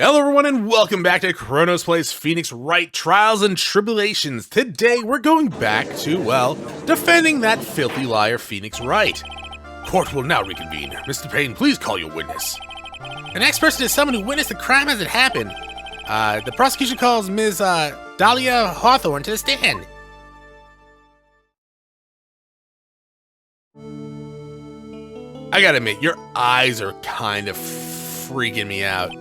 Hello everyone and welcome back to Chronos plays Phoenix Wright Trials and Tribulations. Today we're going back to, well, defending that filthy liar Phoenix Wright. Court will now reconvene. Mr. Payne, please call your witness. The next person is someone who witnessed the crime as it happened. The prosecution calls Ms. Dahlia Hawthorne to the stand. I gotta admit, your eyes are kind of freaking me out.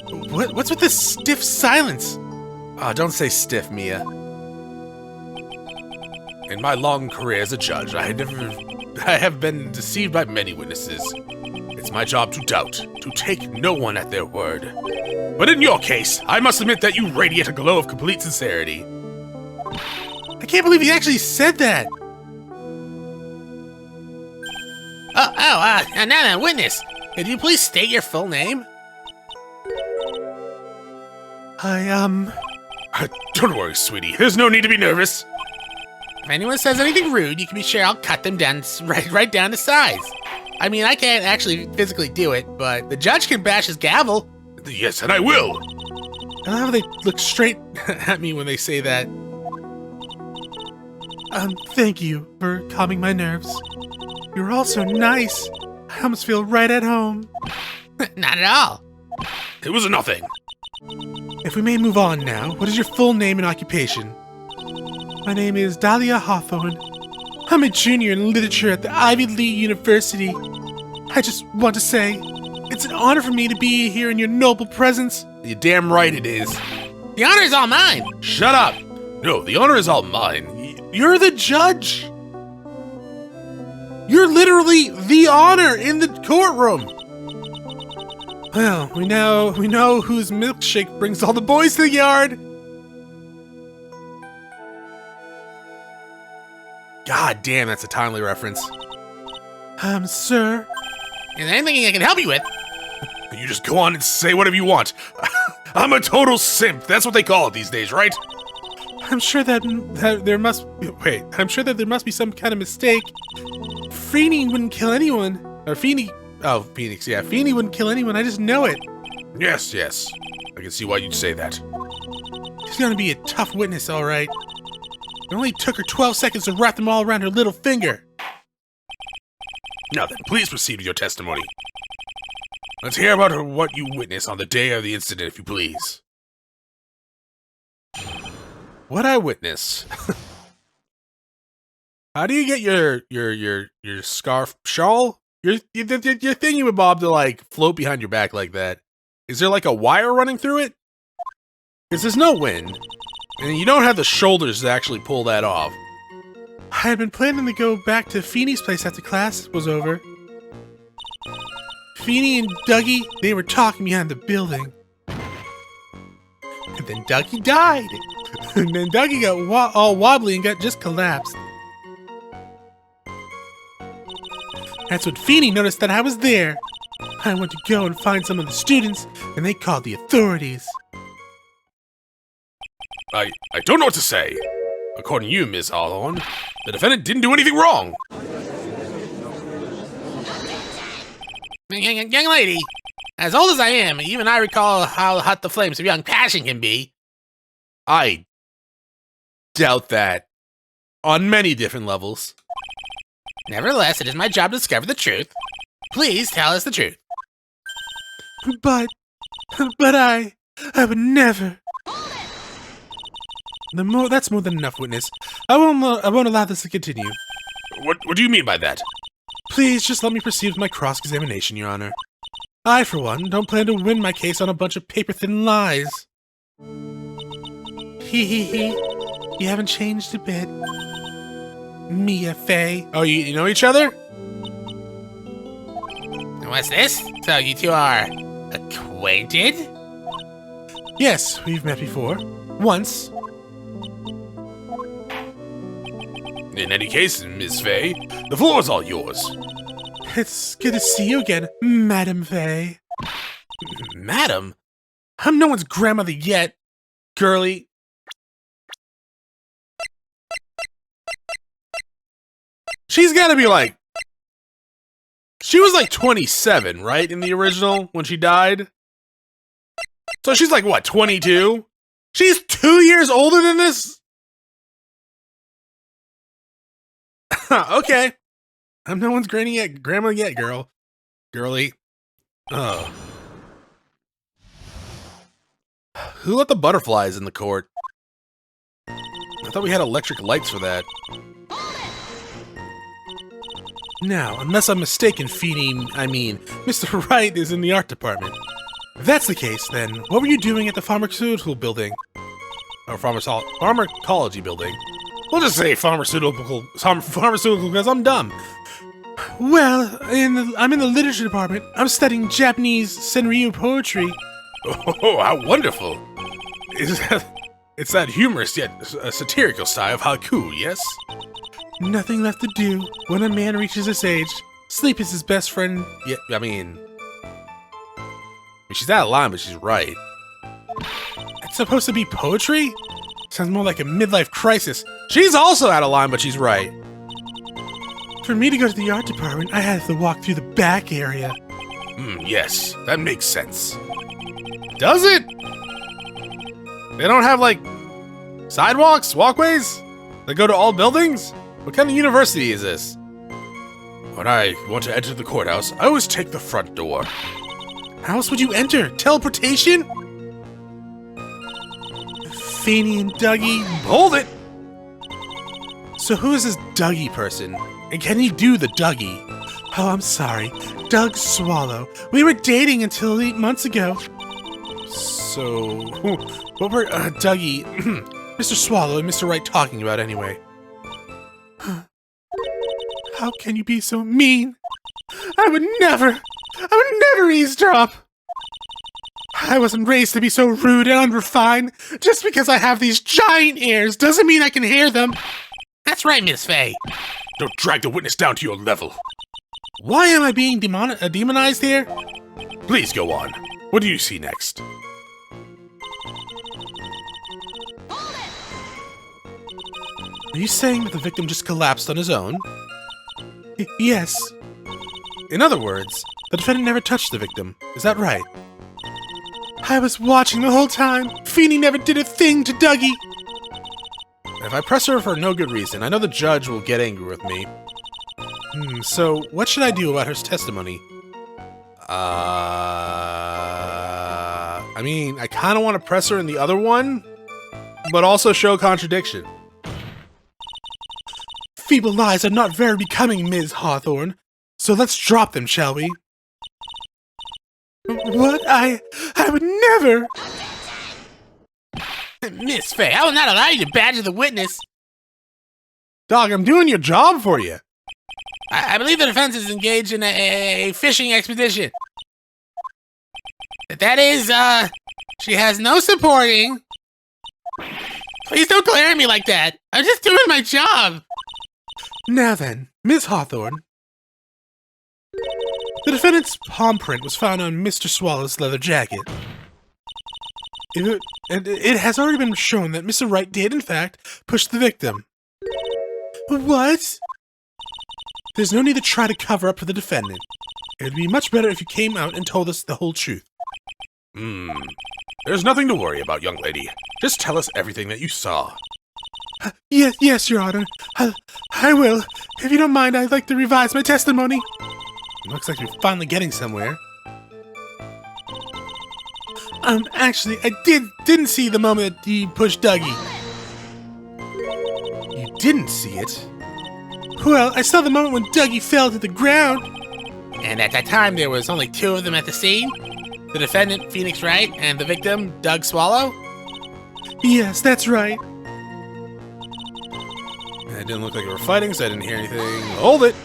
What's with this stiff silence? Oh, don't say stiff, Mia. In my long career as a judge, I have been deceived by many witnesses. It's my job to doubt, to take no one at their word. But in your case, I must admit that you radiate a glow of complete sincerity. I can't believe he actually said that. Now then, witness, could you please state your full name? Don't worry, sweetie. There's no need to be nervous. If anyone says anything rude, you can be sure I'll cut them down right down to size. I mean, I can't actually physically do it, but the judge can bash his gavel. Yes, and I will. I love how they look straight at me when they say that. Thank you for calming my nerves. You're all so nice. I almost feel right at home. Not at all. It was nothing. If we may move on now, what is your full name and occupation? My name is Dahlia Hawthorne. I'm a junior in literature at the Ivy League University. I just want to say, it's an honor for me to be here in your noble presence. You're damn right it is. The honor is all mine. Shut up. No, the honor is all mine. You're the judge. You're literally the honor in the courtroom. Well, we know whose milkshake brings all the boys to the yard. God damn, that's a timely reference. Sir. Is there anything I can help you with? You just go on and say whatever you want. I'm a total simp. That's what they call it these days, right? I'm sure that there must be some kind of mistake. Feeney wouldn't kill anyone. Or Feeney. Oh, Phoenix, yeah. Feeney wouldn't kill anyone, I just know it. Yes. I can see why you'd say that. She's gonna be a tough witness, alright. It only took her 12 seconds to wrap them all around her little finger. Now then, please proceed with your testimony. Let's hear about what you witnessed on the day of the incident, if you please. What I witnessed? How do you get your scarf shawl? Your thingamabob to like float behind your back like that? Is there like a wire running through it? Because there's no wind, and you don't have the shoulders to actually pull that off. I had been planning to go back to Feeney's place after class was over. Feeney and Dougie, they were talking behind the building. And then Dougie died. And then Dougie got all wobbly and just collapsed. That's when Feeney noticed that I was there. I went to go and find some of the students, and they called the authorities. I don't know what to say. According to you, Miss Hawthorne, the defendant didn't do anything wrong. Young lady, as old as I am, even I recall how hot the flames of young passion can be. I doubt that. On many different levels. Nevertheless, it is my job to discover the truth. Please tell us the truth. But I would never. That's more than enough, witness. I won't allow this to continue. What do you mean by that? Please just let me proceed with my cross-examination, Your Honor. I, for one, don't plan to win my case on a bunch of paper-thin lies. Hee. You haven't changed a bit. Mia Fey. Oh, you know each other? What's this? So you two are acquainted? Yes, we've met before. Once. In any case, Miss Fey, the floor is all yours. It's good to see you again, Madam Fey. Madam? I'm no one's grandmother yet, girly. She's gotta be like She was like 27, right, in the original when she died? So she's like, what, 22? She's 2 years older than this? Okay. I'm no one's grandma yet, girl. Girly. Oh. Who let the butterflies in the court? I thought we had electric lights for that. Now, unless I'm mistaken, Mr. Wright is in the art department. If that's the case, then what were you doing at the pharmaceutical building? Or pharmacology building. We'll just say pharmaceutical because I'm dumb. Well, I'm in the literature department. I'm studying Japanese senryu poetry. Oh, how wonderful! It's that humorous yet satirical style of haiku, yes? Nothing left to do when a man reaches this age. Sleep is his best friend. Yeah, she's out of line, but she's right. It's supposed to be poetry? Sounds more like a midlife crisis. She's also out of line, but she's right. For me to go to the art department, I had to walk through the back area. Yes, that makes sense. Does it? They don't have, like, sidewalks, walkways that go to all buildings? What kind of university is this? When I want to enter the courthouse, I always take the front door. How else would you enter? Teleportation? Feeny and Dougie. Hold it! So who is this Dougie person? And can he do the Dougie? Oh, I'm sorry. Doug Swallow. We were dating until 8 months ago. So, what were Dougie, Mr. Swallow and Mr. Wright talking about anyway? How can you be so mean? I would never eavesdrop. I wasn't raised to be so rude and unrefined. Just because I have these giant ears doesn't mean I can hear them. That's right, Miss Faye. Don't drag the witness down to your level. Why am I being demonized here? Please go on. What do you see next? Are you saying that the victim just collapsed on his own? Yes. In other words, the defendant never touched the victim. Is that right? I was watching the whole time. Feeny never did a thing to Dougie. If I press her for no good reason, I know the judge will get angry with me. So what should I do about her testimony? I kind of want to press her in the other one, but also show contradiction. Feeble lies are not very becoming, Ms. Hawthorne. So let's drop them, shall we? What? I would never! Miss Faye, I will not allow you to badger the witness. Dog, I'm doing your job for you. I believe the defense is engaged in a fishing expedition. That is, she has no supporting. Please don't glare at me like that. I'm just doing my job. Now then, Ms. Hawthorne. The defendant's palm print was found on Mr. Swallow's leather jacket. It has already been shown that Mr. Wright did, in fact, push the victim. What? There's no need to try to cover up for the defendant. It would be much better if you came out and told us the whole truth. There's nothing to worry about, young lady. Just tell us everything that you saw. Yes, Your Honor. I will. If you don't mind, I'd like to revise my testimony. Looks like you're finally getting somewhere. Actually, I didn't see the moment that he pushed Dougie. You didn't see it? Well, I saw the moment when Dougie fell to the ground. And at that time, there was only 2 of them at the scene. The defendant, Phoenix Wright, and the victim, Doug Swallow. Yes, that's right. It didn't look like they were fighting, so I didn't hear anything. Hold it!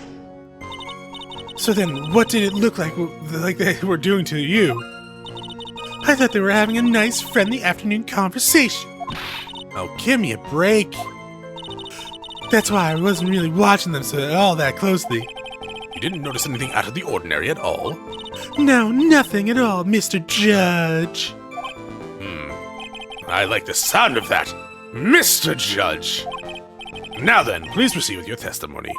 So then, what did it look like they were doing to you? I thought they were having a nice, friendly afternoon conversation. Oh, give me a break. That's why I wasn't really watching them all that closely. You didn't notice anything out of the ordinary at all? No, nothing at all, Mr. Judge. I like the sound of that, Mr. Judge. Now then, please proceed with your testimony.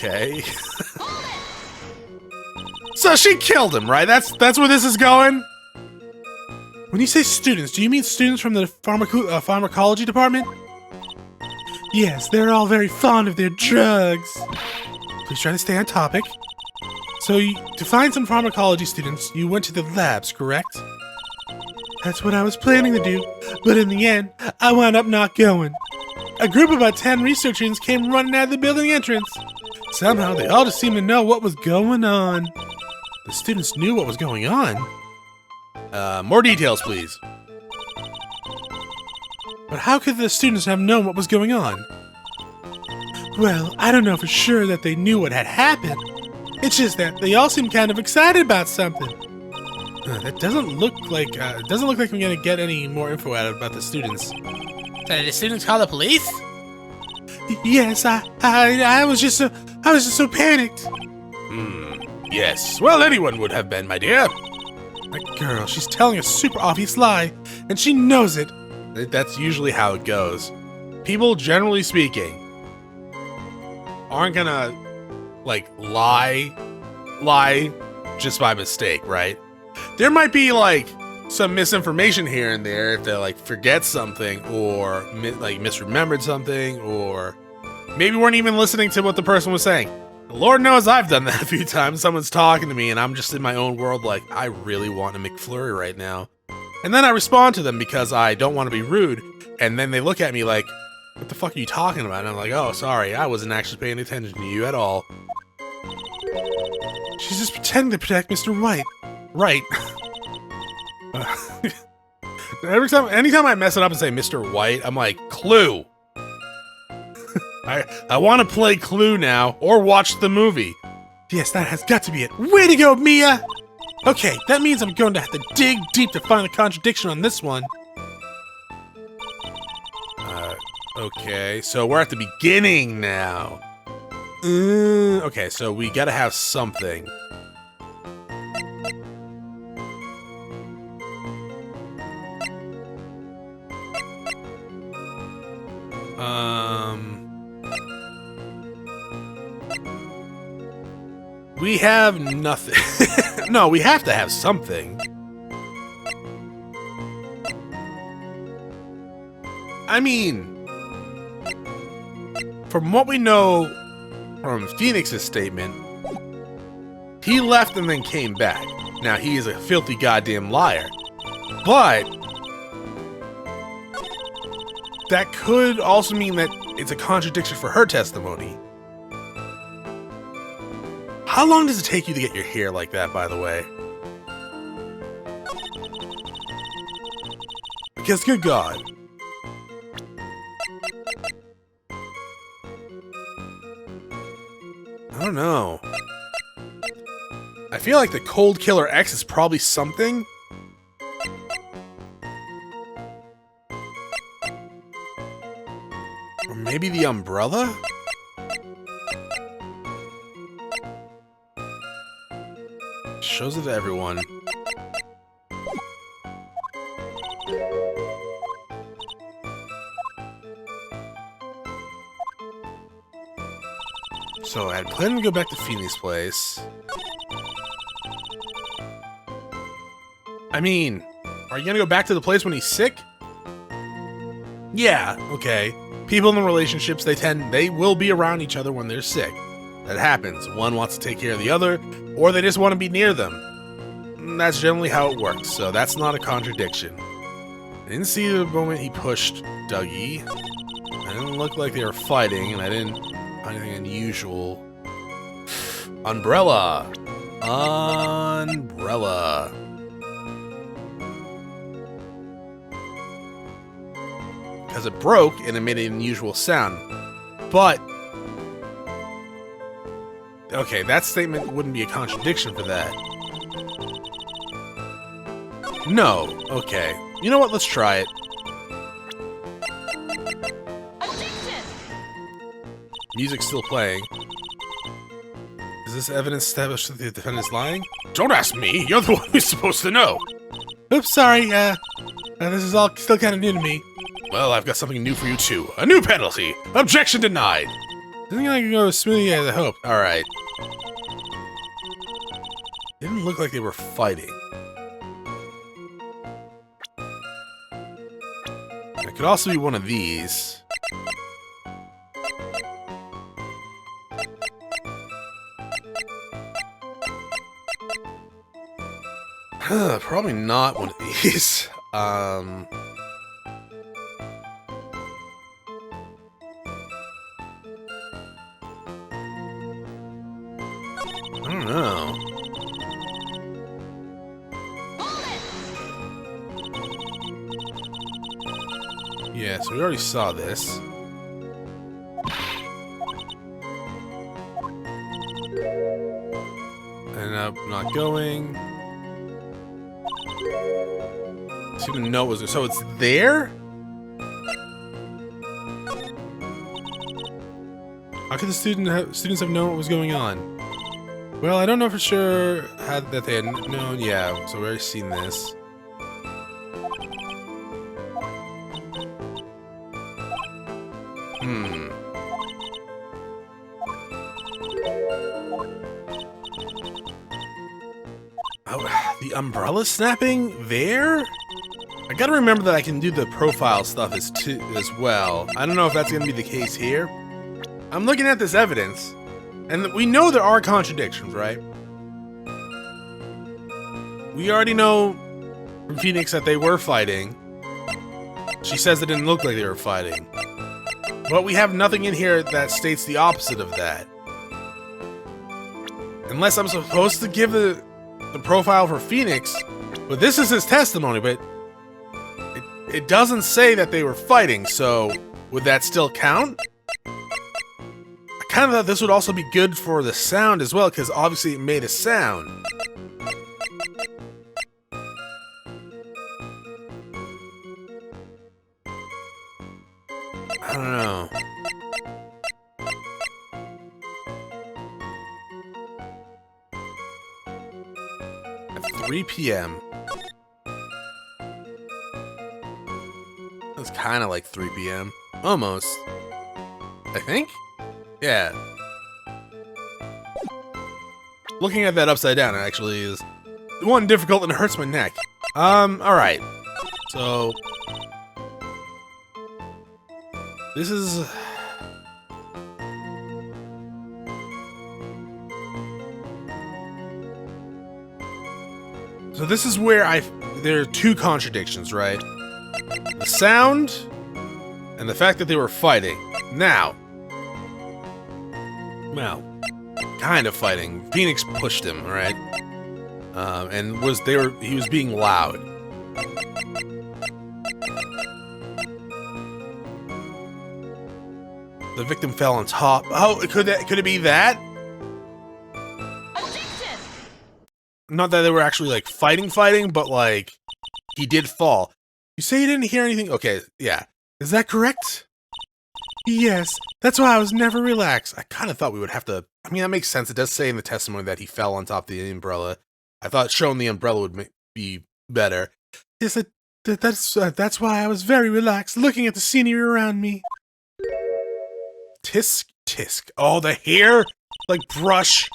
Okay. So she killed him, right? That's where this is going? When you say students, do you mean students from the pharmacology department? Yes, they're all very fond of their drugs. Please try to stay on topic. So, to find some pharmacology students, you went to the labs, correct? That's what I was planning to do, but in the end, I wound up not going. A group of about 10 research students came running out of the building entrance. Somehow, they all just seemed to know what was going on. The students knew what was going on? More details, please. But how could the students have known what was going on? Well, I don't know for sure that they knew what had happened. It's just that they all seemed kind of excited about something. That doesn't look like we're gonna get any more info out about the students. So did the students call the police? Yes, I was just so panicked. Yes. Well, anyone would have been, my dear. That girl, she's telling a super obvious lie, and she knows it. That's usually how it goes. People, generally speaking, aren't gonna, like, lie just by mistake, right? There might be, like, some misinformation here and there if they, like, forget something or, misremembered something or maybe weren't even listening to what the person was saying. Lord knows I've done that a few times. Someone's talking to me and I'm just in my own world like, I really want a McFlurry right now. And then I respond to them because I don't want to be rude. And then they look at me like, what the fuck are you talking about? And I'm like, oh, sorry, I wasn't actually paying attention to you at all. She's just pretending to protect Mr. White. Right. Anytime I mess it up and say Mr. White, I'm like, Clue. I want to play Clue now, or watch the movie. Yes, that has got to be it. Way to go, Mia! Okay, that means I'm going to have to dig deep to find the contradiction on this one. Okay, so we're at the beginning now. Okay, so we gotta have something. We have nothing. No, we have to have something. I mean, from what we know from Phoenix's statement, he left and then came back. Now, he is a filthy goddamn liar. But that could also mean that it's a contradiction for her testimony. How long does it take you to get your hair like that, by the way? Because, good God. I don't know. I feel like the Cold Killer X is probably something. Or maybe the umbrella? Shows it to everyone. So I had planned to go back to Phoenix's place. I mean, are you gonna go back to the place when he's sick? Yeah, okay. People in the relationships, they will be around each other when they're sick. That happens. One wants to take care of the other, or they just want to be near them. And that's generally how it works, so that's not a contradiction. I didn't see the moment he pushed Dougie. I didn't look like they were fighting, and I didn't find anything unusual. Umbrella! Umbrella. Because it broke and it made an unusual sound. But okay, that statement wouldn't be a contradiction for that. No. Okay. You know what? Let's try it. Music's still playing. Is this evidence established that the defendant's lying? Don't ask me! You're the one who's supposed to know! Oops, sorry, this is all still kind of new to me. Well, I've got something new for you too. A new penalty! Objection denied! Didn't like go as smoothly as I hoped. Alright. Didn't look like they were fighting. It could also be one of these. Probably not one of these. I don't know. Yeah, so we already saw this. And I'm not going. I didn't know it was. So it's there? How could the students have known what was going on? Well, I don't know for sure that they had known. Yeah, so we've already seen this. Oh, the umbrella snapping there? I gotta remember that I can do the profile stuff as well. I don't know if that's gonna be the case here. I'm looking at this evidence, and we know there are contradictions, right? We already know from Phoenix that they were fighting. She says it didn't look like they were fighting. But we have nothing in here that states the opposite of that. Unless I'm supposed to give the profile for Phoenix, but this is his testimony, but it doesn't say that they were fighting, so would that still count? I kind of thought this would also be good for the sound as well, because obviously it made a sound. I don't know. At 3 p.m. It's kind of like 3 p.m. Almost. I think? Yeah. Looking at that upside down actually is one difficult and it hurts my neck. Alright. So this is this is where there are two contradictions, right? The sound and the fact that they were fighting. Now, well, kind of fighting. Phoenix pushed him, right? And he was being loud. The victim fell on top. Oh, could it be that? Objection! Not that they were actually like fighting, but like he did fall. You say you didn't hear anything? Okay, yeah. Is that correct? Yes, that's why I was never relaxed. I kind of thought we would have to. I mean, that makes sense. It does say in the testimony that he fell on top of the umbrella. I thought showing the umbrella would be better. Yes, that's why I was very relaxed, looking at the scenery around me. Tisk, tisk. Oh, the hair? Like brush.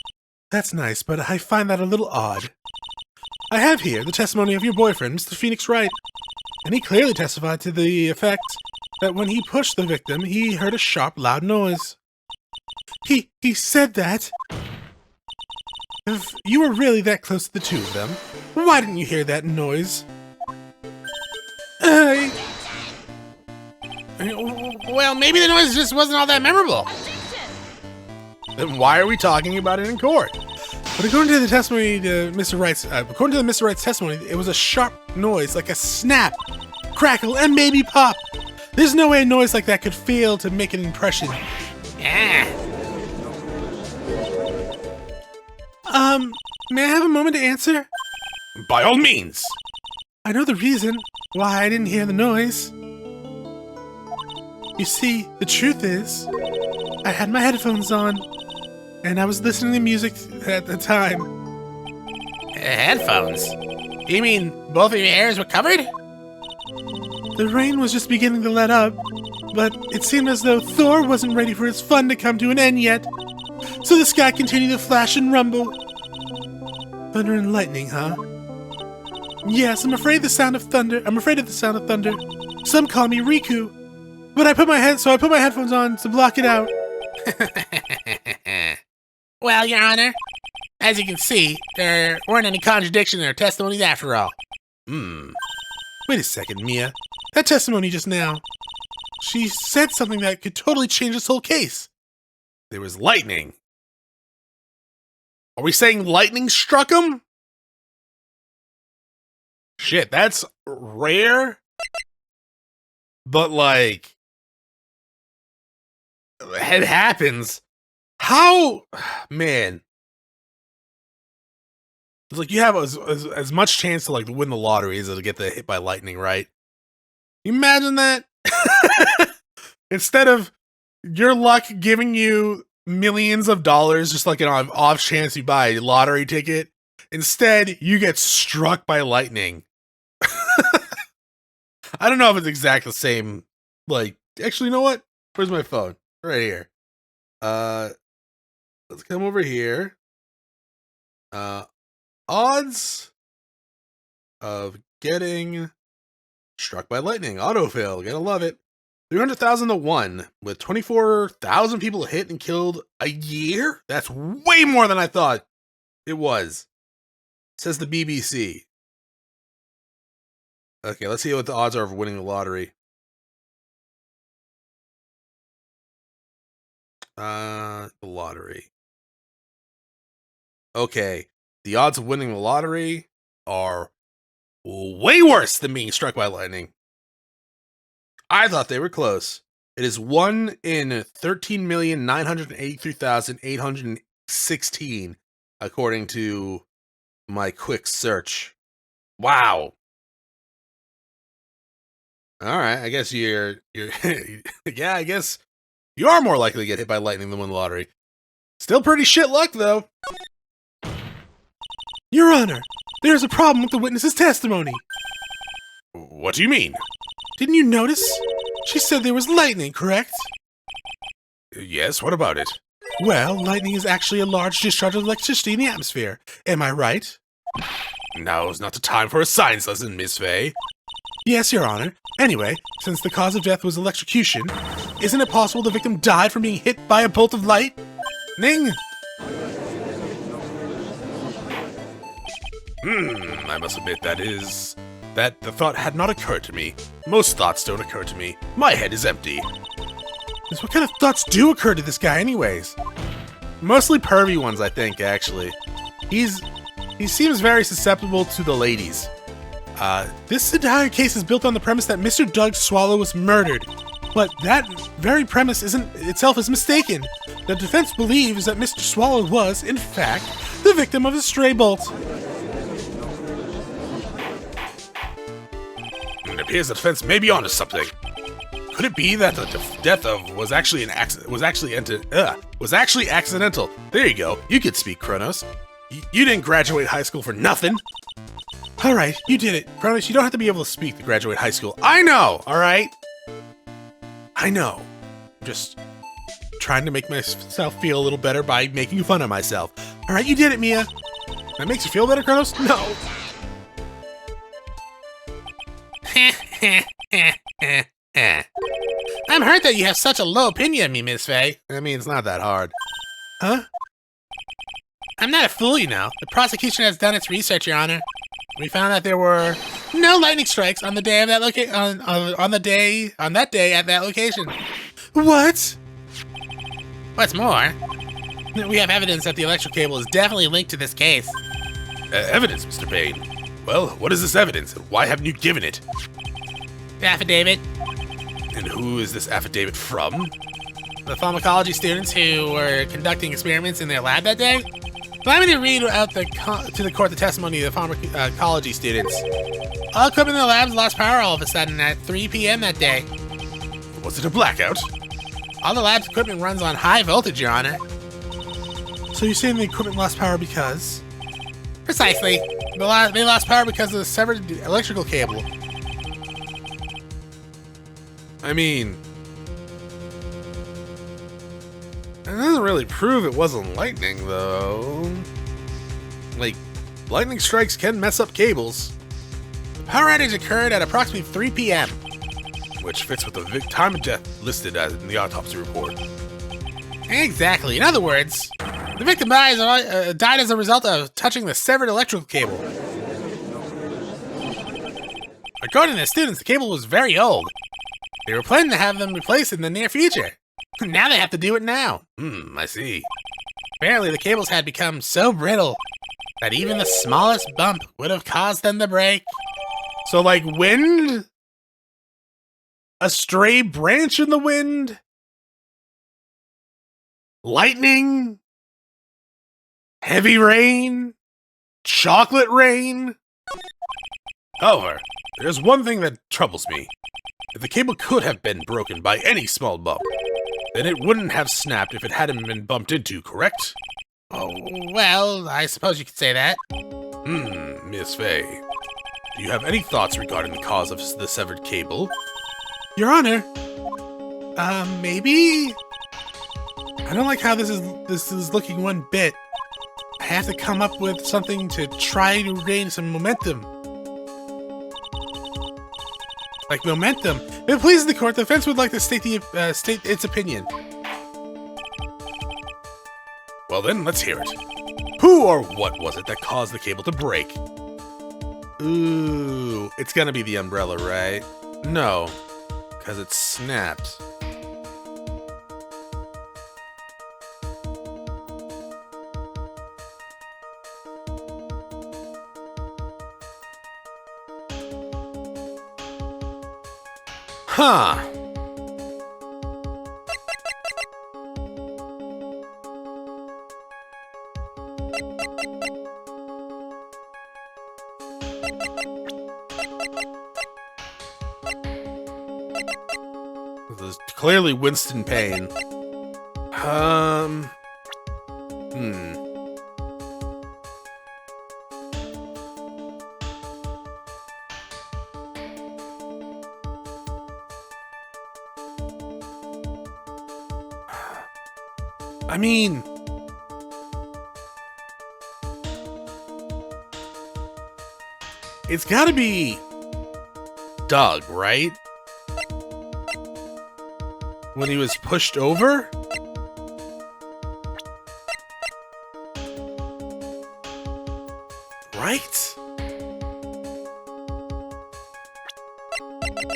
That's nice, but I find that a little odd. I have here the testimony of your boyfriend, Mr. Phoenix Wright, and he clearly testified to the effect that when he pushed the victim, he heard a sharp, loud noise. He said that. If you were really that close to the two of them, why didn't you hear that noise? Well, maybe the noise just wasn't all that memorable. Then why are we talking about it in court? But according to the testimony to Mr. Wright's testimony, it was a sharp noise, like a snap, crackle, and maybe pop. There's no way a noise like that could fail to make an impression. May I have a moment to answer? By all means. I know the reason why I didn't hear the noise. You see, the truth is, I had my headphones on, and I was listening to music at the time. Headphones? You mean both of your ears were covered? The rain was just beginning to let up, But it seemed as though Thor wasn't ready for his fun to come to an end yet. So the sky continued to flash and rumble. Thunder and lightning, huh? Yes, I'm afraid of the sound of thunder. Some call me Riku. But I put my headphones on to block it out. Well, Your Honor, as you can see, there weren't any contradictions in our testimonies after all. Wait a second, Mia. That testimony just now. She said something that could totally change this whole case. There was lightning. Are we saying lightning struck him? Shit, that's rare. But like, it happens. How, man? It's like you have as much chance to like win the lottery as to get hit by lightning, right? You imagine that? Instead of your luck giving you millions of dollars, just like an off chance you buy a lottery ticket, instead you get struck by lightning. I don't know if it's exactly the same. Like, actually, you know what? Where's my phone? Right here. Let's come over here. Odds of getting struck by lightning. Autofill. Gotta love it. 300,000 to 1, with 24,000 people hit and killed a year? That's way more than I thought it was. Says the BBC. Okay, let's see what the odds are of winning the lottery. The lottery. Okay, the odds of winning the lottery are way worse than being struck by lightning. I thought they were close. It is 1 in 13,983,816, according to my quick search. Wow. All right, I guess you're yeah, I guess you are more likely to get hit by lightning than win the lottery. Still pretty shit luck, though. Your Honor, there's a problem with the witness's testimony. What do you mean? Didn't you notice? She said there was lightning, correct? Yes, what about it? Well, lightning is actually a large discharge of electricity in the atmosphere. Am I right? Now's not the time for a science lesson, Miss Faye. Yes, Your Honor. Anyway, since the cause of death was electrocution, isn't it possible the victim died from being hit by a bolt of light? Ning! I must admit that the thought had not occurred to me. Most thoughts don't occur to me. My head is empty. What kind of thoughts do occur to this guy anyways? Mostly pervy ones, I think, actually. He seems very susceptible to the ladies. This entire case is built on the premise that Mr. Doug Swallow was murdered. But that very premise is mistaken. The defense believes that Mr. Swallow was, in fact, the victim of a stray bolt. It appears the defense may be onto something. Could it be that the death was actually accidental? There you go. You could speak, Chronos. You didn't graduate high school for nothing. All right, you did it. Chronos, you don't have to be able to speak to graduate high school. I know, all right? I know. I'm just trying to make myself feel a little better by making fun of myself. All right, you did it, Mia. That makes you feel better, Chronos? No. I'm hurt that you have such a low opinion of me, Miss Faye. I mean, it's not that hard. Huh? I'm not a fool, you know. The prosecution has done its research, Your Honor. We found that there were no lightning strikes on the day of that on that day at that location. What? What's more, we have evidence that the electrical cable is definitely linked to this case. Evidence, Mr. Payne. Well, what is this evidence, and why haven't you given it? The affidavit. And who is this affidavit from? The pharmacology students who were conducting experiments in their lab that day. Allow me to read out to the court the testimony of the pharmacology students. All equipment in the labs lost power all of a sudden at 3 p.m. that day. Was it a blackout? All the lab's equipment runs on high voltage, Your Honor. So you're saying the equipment lost power because? Precisely. They lost power because of the severed electrical cable. I mean, doesn't really prove it wasn't lightning, though. Like, lightning strikes can mess up cables. The power outage occurred at approximately 3 p.m. Which fits with the time of death listed as in the autopsy report. Exactly. In other words, the victim died as a result of touching the severed electrical cable. According to the students, the cable was very old. They were planning to have them replaced in the near future. Now they have to do it now. I see. Apparently, the cables had become so brittle that even the smallest bump would have caused them to break. So, like, wind? A stray branch in the wind? Lightning? Heavy rain? Chocolate rain? However, there's one thing that troubles me. If the cable could have been broken by any small bump, then it wouldn't have snapped if it hadn't been bumped into, correct? Oh, well, I suppose you could say that. Miss Faye. Do you have any thoughts regarding the cause of the severed cable? Your Honor, maybe? I don't like how this is looking one bit. I have to come up with something to try to gain some momentum. Like momentum. If it pleases the court, the defense would like to state its opinion. Well then, let's hear it. Who or what was it that caused the cable to break? Ooh, it's gonna be the umbrella, right? No, because it snapped. Huh. This is clearly Winston Payne. I mean, it's gotta be Doug, right? When he was pushed over? Right?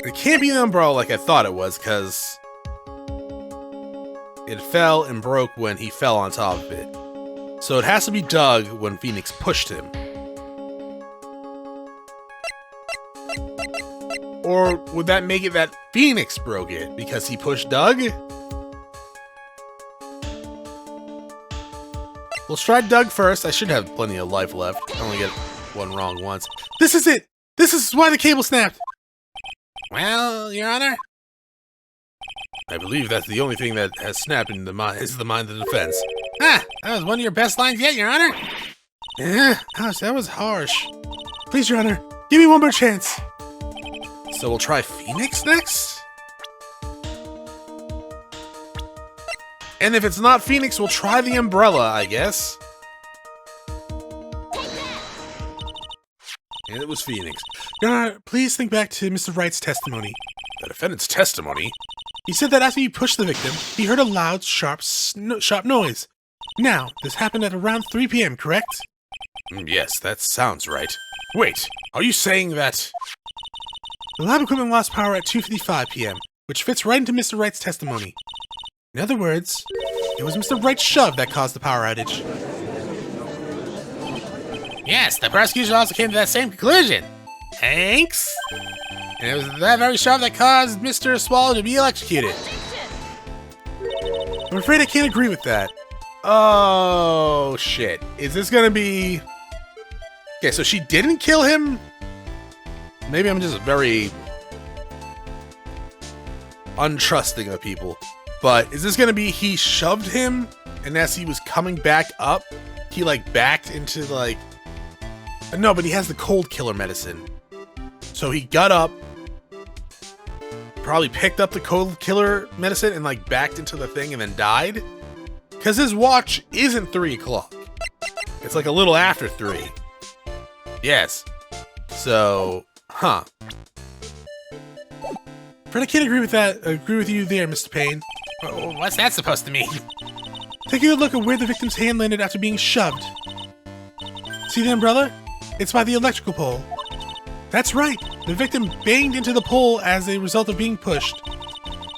It can't be the umbrella like I thought it was, because it fell and broke when he fell on top of it. So it has to be Doug when Phoenix pushed him. Or would that make it that Phoenix broke it because he pushed Doug? Let's try Doug first. I should have plenty of life left. I only get one wrong once. This is it! This is why the cable snapped! Well, Your Honor? I believe that's the only thing that has snapped in the mind is the mind of the defense. Ah, that was one of your best lines yet, Your Honor. Gosh, that was harsh. Please, Your Honor, give me one more chance. So we'll try Phoenix next? And if it's not Phoenix, we'll try the umbrella, I guess. And it was Phoenix. Your Honor, please think back to Mr. Wright's testimony. The defendant's testimony? He said that after he pushed the victim, he heard a loud, sharp noise. Now, this happened at around 3 p.m., correct? Yes, that sounds right. Wait, are you saying that... The lab equipment lost power at 2:55 p.m., which fits right into Mr. Wright's testimony. In other words, it was Mr. Wright's shove that caused the power outage. Yes, the prosecution also came to that same conclusion. Thanks. And it was that very shove that caused Mr. Swallow to be electrocuted. I'm afraid I can't agree with that. Oh, shit. Is this gonna be... Okay, so she didn't kill him? Maybe I'm just very untrusting of people. But is this gonna be he shoved him, and as he was coming back up, he, like, backed into, like... No, but he has the cold killer medicine. So he got up, probably picked up the cold killer medicine and, like, backed into the thing and then died? Because his watch isn't 3 o'clock. It's like a little after 3. Yes. So, huh. Fred, I can't agree with that. Agree with you there, Mr. Payne. What's that supposed to mean? Take a good look at where the victim's hand landed after being shoved. See the umbrella? It's by the electrical pole. That's right. The victim banged into the pole as a result of being pushed.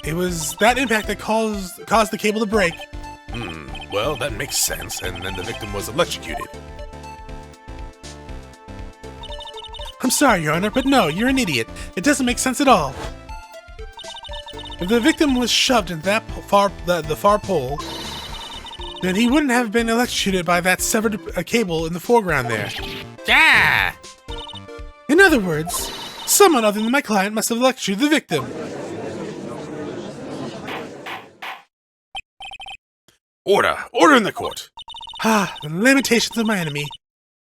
It was that impact that caused the cable to break. Well, that makes sense. And then the victim was electrocuted. I'm sorry, Your Honor, but no, you're an idiot. It doesn't make sense at all. If the victim was shoved into that the far pole, then he wouldn't have been electrocuted by that severed cable in the foreground there. Yeah! In other words, someone other than my client must have electrocuted the victim. Order! Order in the court! Ah, the lamentations of my enemy.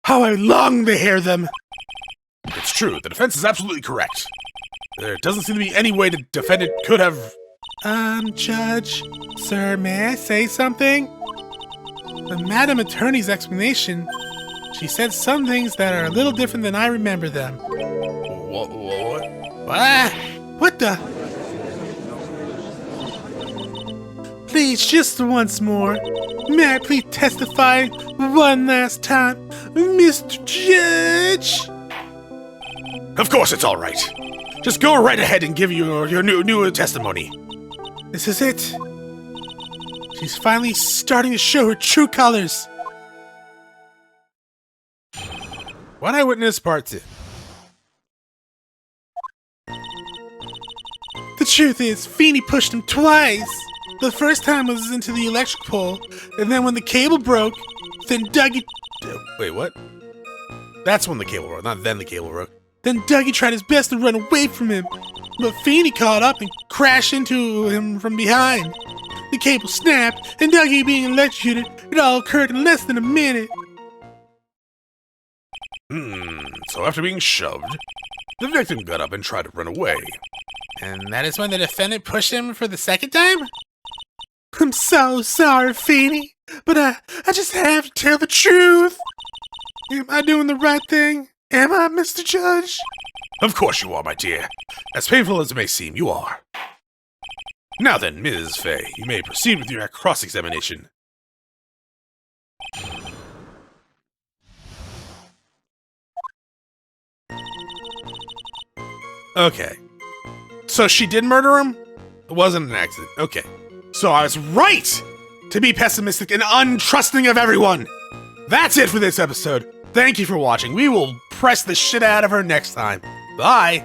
How I long to hear them! It's true, the defense is absolutely correct. There doesn't seem to be any way the defendant could have... Judge, sir, may I say something? The Madam Attorney's explanation, she said some things that are a little different than I remember them. What? What the? Please, just once more. May I please testify one last time, Mr. Judge? Of course it's all right. Just go right ahead and give your new testimony. This is it. She's finally starting to show her true colors. One Eyewitness Part 2. The truth is, Feeney pushed him twice. The first time was into the electric pole, and then when the cable broke, then Dougie... Wait, what? That's when the cable broke, not then the cable broke. Then Dougie tried his best to run away from him, but Feeney caught up and crashed into him from behind. The cable snapped, and Dougie being electrocuted, it all occurred in less than a minute. So after being shoved, the victim got up and tried to run away. And that is when the defendant pushed him for the second time? I'm so sorry, Feeney, but I just have to tell the truth. Am I doing the right thing? Am I, Mr. Judge? Of course you are, my dear. As painful as it may seem, you are. Now then, Ms. Fay, you may proceed with your cross-examination. Okay. So she did murder him? It wasn't an accident. Okay. So I was right to be pessimistic and untrusting of everyone. That's it for this episode. Thank you for watching. We will press the shit out of her next time. Bye.